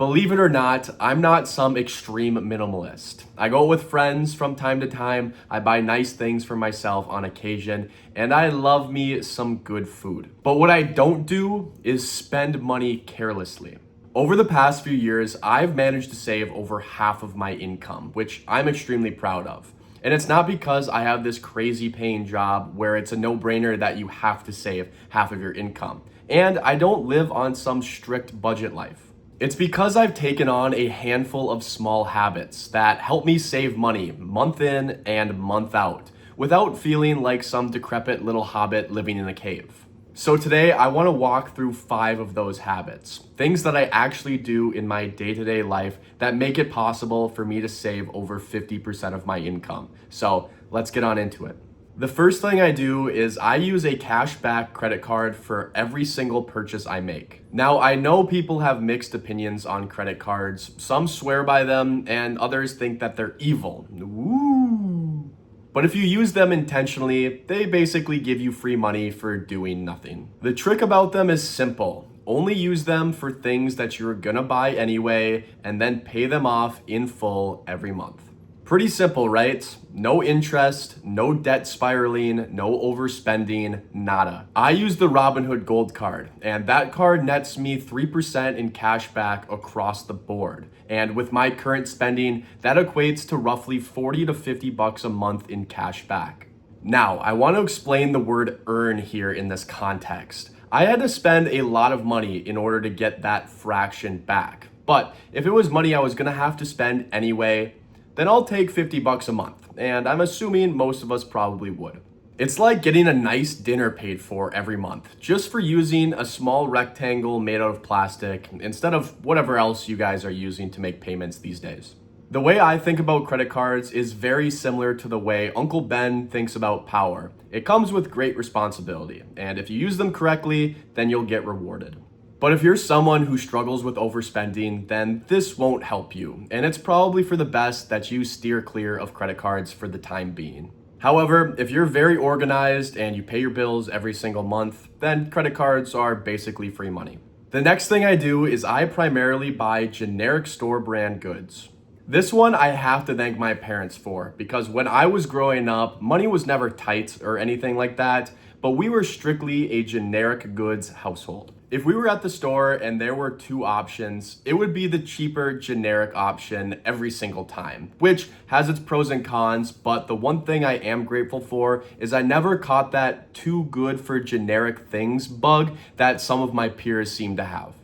Believe it or not, I'm not some extreme minimalist. I go with friends from time to time, I buy nice things for myself on occasion, and I love me some good food. But what I don't do is spend money carelessly. Over the past few years, I've managed to save over half of my income, which I'm extremely proud of. And it's not because I have this crazy paying job where it's a no-brainer that you have to save half of your income. And I don't live on some strict budget life. It's because I've taken on a handful of small habits that help me save money month in and month out without feeling like some decrepit little hobbit living in a cave. So today I want to walk through 5 of those habits, things that I actually do in my day-to-day life that make it possible for me to save over 50% of my income. So let's get on into it. The first thing I do is I use a cashback credit card for every single purchase I make. Now, I know people have mixed opinions on credit cards. Some swear by them and others think that they're evil. Ooh. But if you use them intentionally, they basically give you free money for doing nothing. The trick about them is simple. Only use them for things that you're gonna buy anyway, and then pay them off in full every month. Pretty simple, right? No interest, no debt spiraling, no overspending, nada. I use the Robinhood Gold Card, and that card nets me 3% in cash back across the board. And with my current spending, that equates to roughly 40 to 50 bucks a month in cash back. Now, I want to explain the word earn here in this context. I had to spend a lot of money in order to get that fraction back. But if it was money I was gonna have to spend anyway, then I'll take 50 bucks a month, and I'm assuming most of us probably would. It's like getting a nice dinner paid for every month, just for using a small rectangle made out of plastic instead of whatever else you guys are using to make payments these days. The way I think about credit cards is very similar to the way Uncle Ben thinks about power. It comes with great responsibility, and if you use them correctly, then you'll get rewarded. But if you're someone who struggles with overspending, then this won't help you, and it's probably for the best that you steer clear of credit cards for the time being. However, if you're very organized and you pay your bills every single month, then credit cards are basically free money. The next thing I do is I primarily buy generic store brand goods. This one I have to thank my parents for, because when I was growing up, money was never tight or anything like that, but we were strictly a generic goods household. If we were at the store and there were 2 options, it would be the cheaper generic option every single time, which has its pros and cons, but the one thing I am grateful for is I never caught that too good for generic things bug that some of my peers seem to have.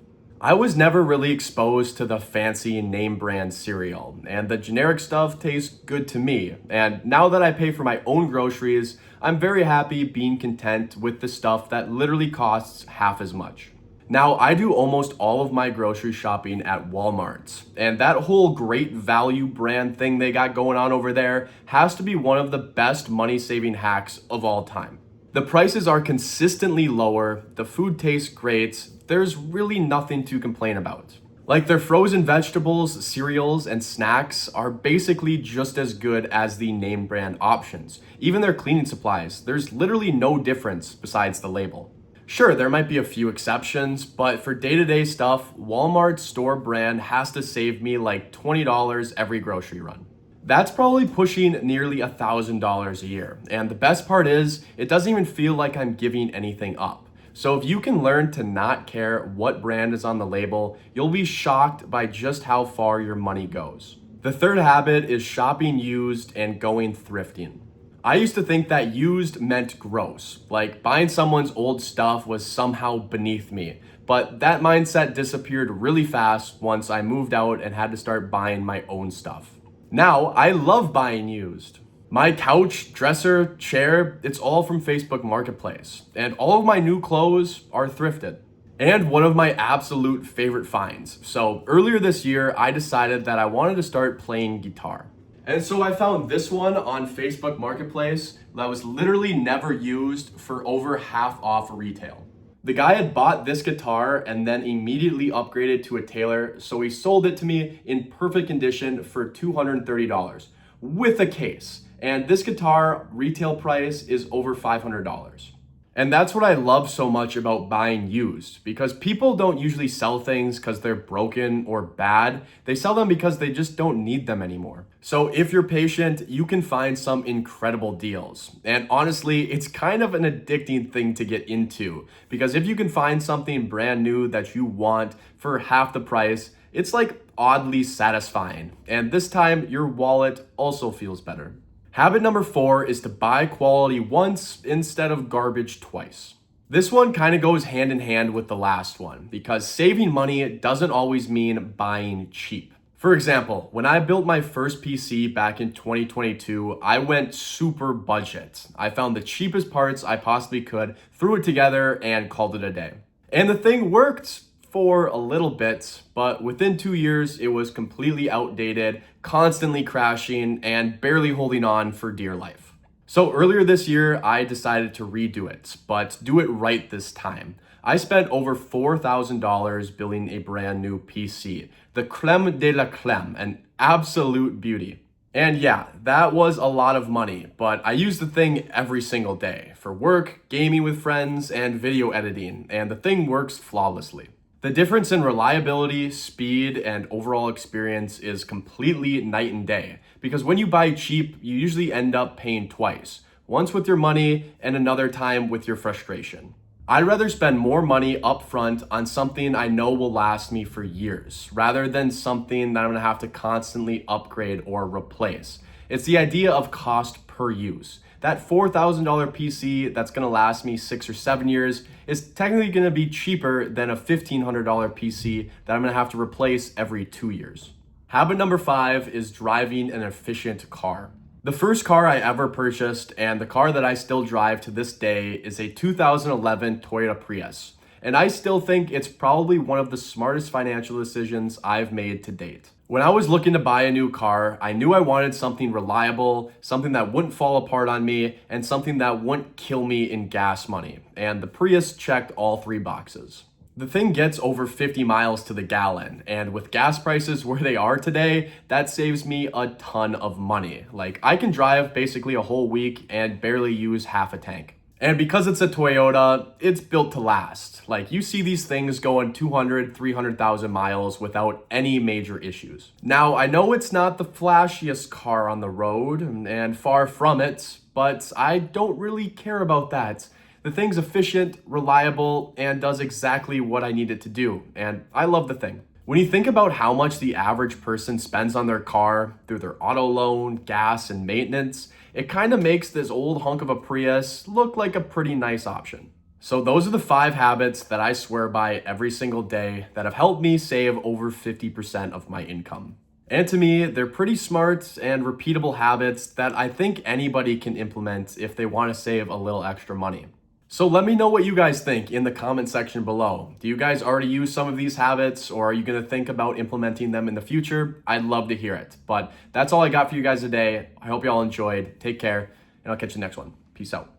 I was never really exposed to the fancy name brand cereal, and the generic stuff tastes good to me. And now that I pay for my own groceries, I'm very happy being content with the stuff that literally costs half as much. Now, I do almost all of my grocery shopping at Walmart, and that whole great value brand thing they got going on over there has to be one of the best money-saving hacks of all time. The prices are consistently lower, the food tastes great, there's really nothing to complain about. Like their frozen vegetables, cereals, and snacks are basically just as good as the name brand options. Even their cleaning supplies, there's literally no difference besides the label. Sure, there might be a few exceptions, but for day-to-day stuff, Walmart's store brand has to save me like $20 every grocery run. That's probably pushing nearly $1,000 a year. And the best part is, it doesn't even feel like I'm giving anything up. So if you can learn to not care what brand is on the label, you'll be shocked by just how far your money goes. The third habit is shopping used and going thrifting. I used to think that used meant gross, like buying someone's old stuff was somehow beneath me, but that mindset disappeared really fast once I moved out and had to start buying my own stuff. Now, I love buying used. My couch, dresser, chair, it's all from Facebook Marketplace, and all of my new clothes are thrifted. And one of my absolute favorite finds. So earlier this year, I decided that I wanted to start playing guitar. And so I found this one on Facebook Marketplace that was literally never used for over half off retail. The guy had bought this guitar and then immediately upgraded to a tailor, so he sold it to me in perfect condition for $230 with a case. And this guitar retail price is over $500. And that's what I love so much about buying used, because people don't usually sell things because they're broken or bad. They sell them because they just don't need them anymore. So if you're patient, you can find some incredible deals. And honestly, it's kind of an addicting thing to get into, because if you can find something brand new that you want for half the price, it's like oddly satisfying. And this time, your wallet also feels better. Habit number 4 is to buy quality once instead of garbage twice. This one kind of goes hand in hand with the last one, because saving money doesn't always mean buying cheap. For example, when I built my first PC back in 2022, I went super budget. I found the cheapest parts I possibly could, threw it together, and called it a day. And the thing worked for a little bit, but within 2 years, it was completely outdated, constantly crashing, and barely holding on for dear life. So earlier this year, I decided to redo it, but do it right this time. I spent over $4,000 building a brand new PC, the creme de la creme, an absolute beauty. And yeah, that was a lot of money, but I use the thing every single day for work, gaming with friends, and video editing, and the thing works flawlessly. The difference in reliability, speed, and overall experience is completely night and day, because when you buy cheap, you usually end up paying twice, once with your money and another time with your frustration. I'd rather spend more money upfront on something I know will last me for years, rather than something that I'm gonna have to constantly upgrade or replace. It's the idea of cost per use. That $4,000 PC that's gonna last me 6 or 7 years is technically gonna be cheaper than a $1,500 PC that I'm gonna have to replace every 2 years. Habit number 5 is driving an efficient car. The first car I ever purchased, and the car that I still drive to this day, is a 2011 Toyota Prius. And I still think it's probably one of the smartest financial decisions I've made to date. When I was looking to buy a new car, I knew I wanted something reliable, something that wouldn't fall apart on me, and something that wouldn't kill me in gas money. And the Prius checked all 3 boxes. The thing gets over 50 miles to the gallon, and with gas prices where they are today, that saves me a ton of money. Like, I can drive basically a whole week and barely use half a tank. And because it's a Toyota, it's built to last. Like, you see these things going 200, 300,000 miles without any major issues. Now, I know it's not the flashiest car on the road, and far from it, but I don't really care about that. The thing's efficient, reliable, and does exactly what I need it to do, and I love the thing. When you think about how much the average person spends on their car through their auto loan, gas, and maintenance, it kind of makes this old hunk of a Prius look like a pretty nice option. So those are the 5 habits that I swear by every single day that have helped me save over 50% of my income. And to me, they're pretty smart and repeatable habits that I think anybody can implement if they want to save a little extra money. So let me know what you guys think in the comment section below. Do you guys already use some of these habits, or are you going to think about implementing them in the future? I'd love to hear it. But that's all I got for you guys today. I hope you all enjoyed. Take care, and I'll catch you next one. Peace out.